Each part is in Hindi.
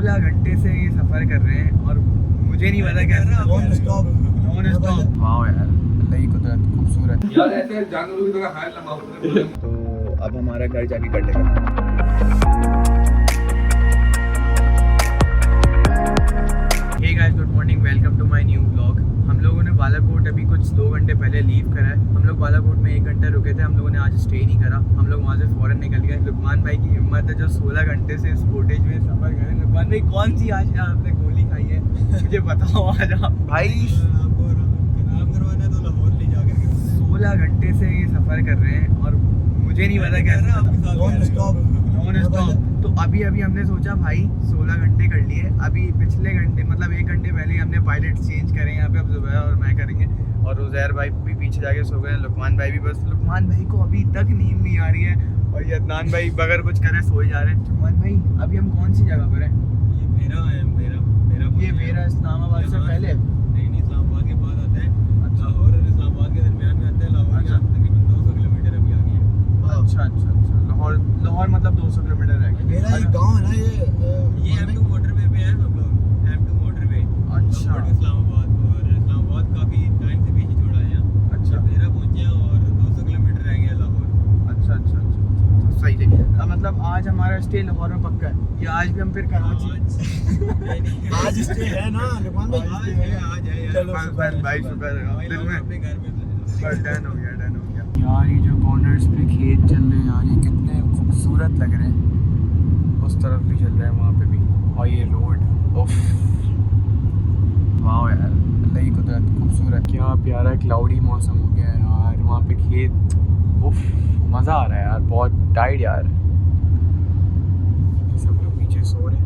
16 घंटे से ये सफ़र कर रहे हैं और मुझे नहीं पता कैसे नॉन स्टॉप। वाह यार, अल्लाह की कुदरत खूबसूरत यार, ऐसे जानवरों की तरह हाल लगा। तो अब हमारा घर जाके कटेगा। Hey guys, good morning, welcome to my new vlog. हम लोगों ने बालाकोट अभी कुछ 2 घंटे पहले लीव करा है। हम लोग बालाकोट में 1 घंटा रुके थे। हम लोगों ने आज स्टे नहीं करा, हम लोग वहाँ से फ़ौरन निकल गए। लुकमान भाई की हिम्मत है जो 16 घंटे से इस फुटेज में सफ़र करें। लुकमान भाई, कौन सी आज आपने गोली खाई है मुझे बताओ आज आप। भाई 16 घंटे से ये सफ़र कर रहे हैं और मुझे नहीं पता कैसे नॉन स्टॉप। तो अभी हमने सोचा भाई 16 घंटे कर लिए। अभी पिछले घंटे मतलब 1 घंटे पहले ही हमने पायलट चेंज करे हैं। यहाँ पे अब ज़ुबैर और मैं करेंगे और उज़ैर भाई भी पीछे जाके सो गए हैं। लुकमान भाई भी, बस लुकमान भाई को अभी तक नींद नहीं आ रही है और ये अदनान भाई बगैर कुछ करे सो ही जा रहे हैं। लुकमान भाई, अभी हम कौन सी जगह पर हैं? ये मेरा इस्लामाबाद से पहले नहीं, इस्लामाबाद के बाद आता है। लाहौर और इस्लामाबाद के दरमियान में आता है। लाहौर यहाँ तकरीबन 200 किलोमीटर अभी आगे है। अच्छा। लाहौर मतलब 200 किलोमीटर है। मेरा एक गांव है ना, ये M2 मोटरवे पे है हम लोग। M2 मोटरवे अच्छा। इस्लामाबाद, और इस्लामाबाद काफी टाइम से पीछे छोड़ा है यहाँ। अच्छा। मेरा पहुंचे और 200 किलोमीटर रह गया लाहौर। अच्छा। सही है। मतलब आज हमारा स्टे लाहौर में पक्का है या आज भी हम फिर कराची? आज स्टे है ना लुकमान भाई? आज है यार। भाई शुक्र है दिल में अपने घर में डन हो गया यार। ये जो कॉर्नर्स पे खेत चल रहे हैं यार, ये कितने खूबसूरत लग रहे हैं। उस तरफ भी चल रहे हैं, वहाँ पे भी। और ये रोड, उफ, वाह यार, अल्लाह की कुदरत खूबसूरत। क्या प्यारा क्लाउडी मौसम हो गया है यार। वहाँ पे खेत, उफ, मज़ा आ रहा है यार, बहुत टाइड यार। सब लोग नीचे सो रहे हैं।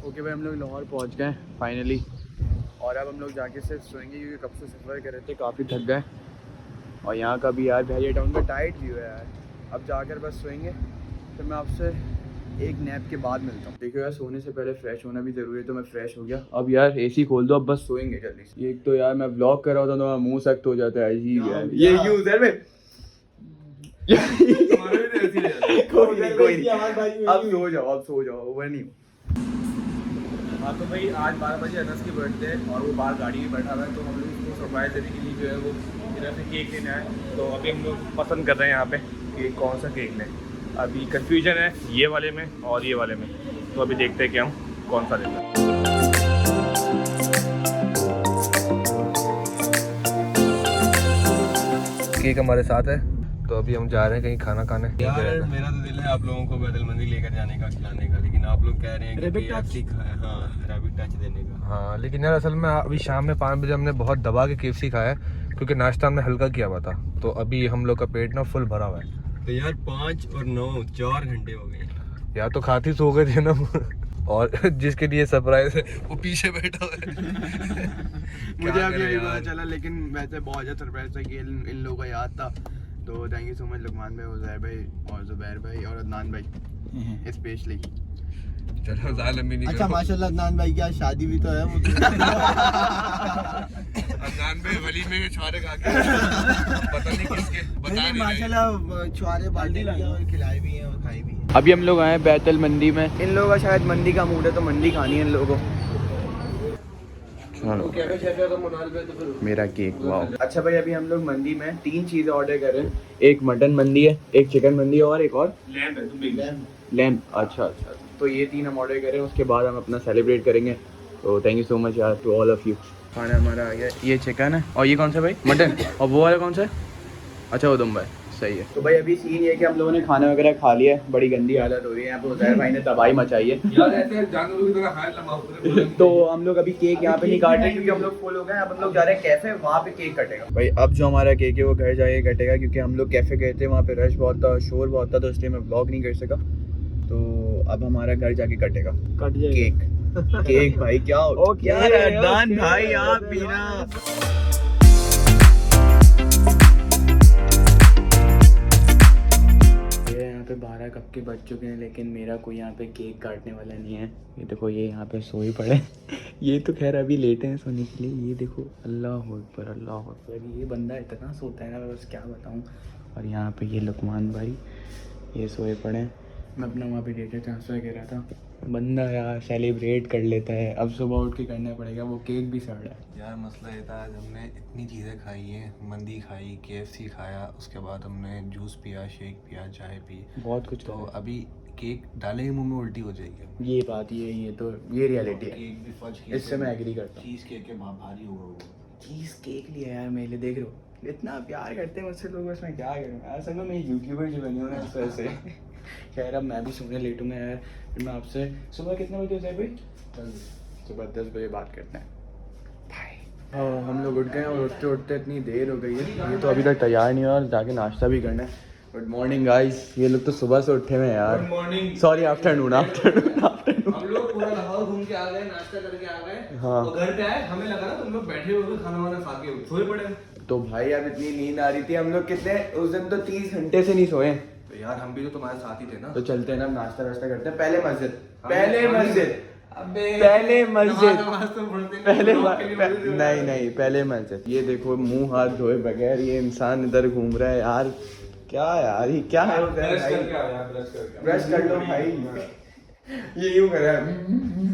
ओके भाई, हम लोग लाहौर पहुँच गए फाइनली और अब हम लोग जाके सिर्फ सोएंगे क्योंकि कब से सफ़र कर रहे थे, काफ़ी थक गए। और यहाँ का भी यार भैया टाउन का टाइट व्यू है यार। अब जाकर बस सोएंगे, फिर मैं आपसे एक नैप के बाद मिलता हूँ। देखो यार, सोने से पहले फ्रेश होना भी ज़रूरी है, तो मैं फ्रेश हो गया। अब यार एसी खोल दो, अब बस सोएंगे जल्दी से। ये तो यार मैं ब्लॉग कर रहा होता तो मुँह सख्त हो जाता है अजीब यार। ये यूज़र में कोई नहीं, अब सो जाओ ओवर नहीं। हाँ तो भाई, आज 12 बजे अनस की बर्थडे है और वो बाहर गाड़ी में बैठा हुआ है, तो हम लोग उसको सरप्राइज़ देने के लिए जो है वो इधर से केक लेने आए। तो अभी हम लोग पसंद कर रहे हैं यहाँ पे कि कौन सा केक लें। अभी कंफ्यूजन है ये वाले में और ये वाले में, तो अभी देखते हैं कि हम कौन सा लेते हैं। केक हमारे साथ है, तो अभी हम जा रहे हैं कहीं खाना खाने। यार मेरा तो दिल है आप लोगों को बैतुल मंदी लेकर जाने का, खिलाने का, लेकिन आप लोग कह रहे हैं कि KFC खाया। हाँ, रैबिट टच देने का। हाँ, लेकिन यार असल में अभी शाम में 5 बजे हमने बहुत दबा के KFC खाया है क्योंकि नाश्ता हमने हल्का किया हुआ था। तो अभी हम लोग का पेट ना फुल भरा हुआ है। तो यार 5 और 9 4 घंटे हो गए या तो खाते सो गए थे ना और जिसके लिए सरप्राइज है वो पीछे बैठा हुआ है। मुझे अभी यही पता चला, लेकिन वैसे बहुत ज़्यादा सरप्राइज था कि इन लोगों का याद था। तो thank you so much Lukman भाई, उज़ैर भाई और ज़ुबैर भाई और अदनान भाई स्पेशली। चलो लंबी नहीं। अच्छा माशाल्लाह अदनान भाई की आज शादी भी तो है। वो अदनान भाई वलीमे में छुआरे खा के पता नहीं किसके बता नहीं माशाल्लाह छुआरे बाल्टी और खिलाई भी हैं और खाई भी हैं। अभी हम लोग आए बैतुल मंदी में। इन लोगों का शायद मंदी का मूड है, तो मंदी खानी है इन लोगों को। मेरा केक, वाओ। अच्छा भाई, अभी हम लोग मंदी में 3 चीज़ें ऑर्डर कर रहे हैं। एक मटन मंदी है, एक चिकन मंदी है और एक और लैम्ब। अच्छा। तो ये 3 हम ऑर्डर कर रहे हैं, उसके बाद हम अपना सेलिब्रेट करेंगे। तो थैंक यू सो मच यार टू ऑल ऑफ यू। खाना हमारा आ गया। ये चिकन है और ये कौन सा भाई? मटन। और वो वाला कौन सा है? अच्छा, वो दुम्बा है। सही है। तो भाई अभी सीन ये है कि हम लोगों ने खाना वगैरह खा लिया है। बड़ी गंदी हालत हो रही है यहाँ पे। उज़ैर भाई ने तबाही मचाई है यार, ऐसे जानवरों की तरह हाल लगा। तो हम लोग अभी केक यहाँ पे नहीं काट रहे क्योंकि हम लोग फुल हो गए। अब हम लोग जा रहे हैं कैफे, वहाँ पे केक कटेगा। भाई अब जो हमारा केक है वो घर जाके कटेगा क्योंकि हम लोग कैफे गए थे, वहाँ पे रश बहुत था, शोर बहुत था, तो इसलिए मैं ब्लॉग नहीं कर सका। तो अब हमारा घर जाके कटेगा केक भाई। क्या हो क्या अदनान भाई, आप पीना। पे 12 कप के बज चुके हैं, लेकिन मेरा कोई यहाँ पे केक काटने वाला नहीं है। ये देखो, ये यहाँ पे सो ही पड़े। ये तो खैर अभी लेटे हैं सोने के लिए। ये देखो, अल्लाह अकबर अल्लाह अकबर। ये बंदा इतना सोता है ना, मैं बस क्या बताऊँ। और यहाँ पे ये लुकमान भाई, ये सोए पड़े हैं। मैं अपना वहाँ पे डेटा ट्रांसफ़र कर रहा था। बंदा यार सेलिब्रेट कर लेता है, अब सुबह उठ के करना पड़ेगा। वो केक भी सड़ रहा है यार। मसला ये था, आज हमने इतनी चीज़ें खाई हैं, मंदी खाई, KFC खाया, उसके बाद हमने जूस पिया, शेक पिया, चाय पी, बहुत कुछ। तो अभी केक डालेंगे मुंह में उल्टी हो जाएगी। ये बात ये तो ये रियलिटी है, केक भी फज, इससे मैं एग्री करता हूँ। चीज़ केक के भारी होगा वो। चीज़ केक लिया यार मेरे लिए, देख रहे हो इतना प्यार करते हैं मुझसे लोग, उसमें क्या करूँ यार। असल में मैं यूट्यूबर जो बनी हूँ ना इस वजह से। खैर अब मैं भी सोने लेटूंगा यार, फिर मैं आपसे सुबह कितने बजे से भाई? सुबह 10 बजे बात करते हैं भाई। हाँ हम लोग उठ गए हैं और उठते उठते इतनी देर हो गई है, ये तो अभी तक तैयार नहीं हुआ और जाके नाश्ता भी करना है। गुड मॉर्निंग गाइस, ये लोग तो सुबह से उठे हुए हैं यार। Good morning. Sorry afternoon. हम लोग पूरा लाहौर घूम के आ गए, नाश्ता करके आ गए। हाँ। और घर पे आए, हमें लगा ना तुम लोग बैठे हुए खाना वाना खा के सोए पड़े। तो भाई अब इतनी नींद आ रही थी, हम लोग कितने उस दिन तो 30 घंटे से नहीं सोए। तो यार हम भी तो तुम्हारे साथ ही थे ना। तो चलते हैं ना, नाश्ता वास्ता करते हैं। पहले मस्जिद, पहले मस्जिद, अबे पहले मस्जिद, नमाज तो पढ़ते पहले नहीं। नहीं नहीं पहले मस्जिद। ये देखो मुंह हाथ धोए बगैर ये इंसान इधर घूम रहा है यार। क्या यार ये क्या है? ब्रश करके आ यार, ब्रश करके। ब्रश कर लो भाई। ये यूं कर रहा है।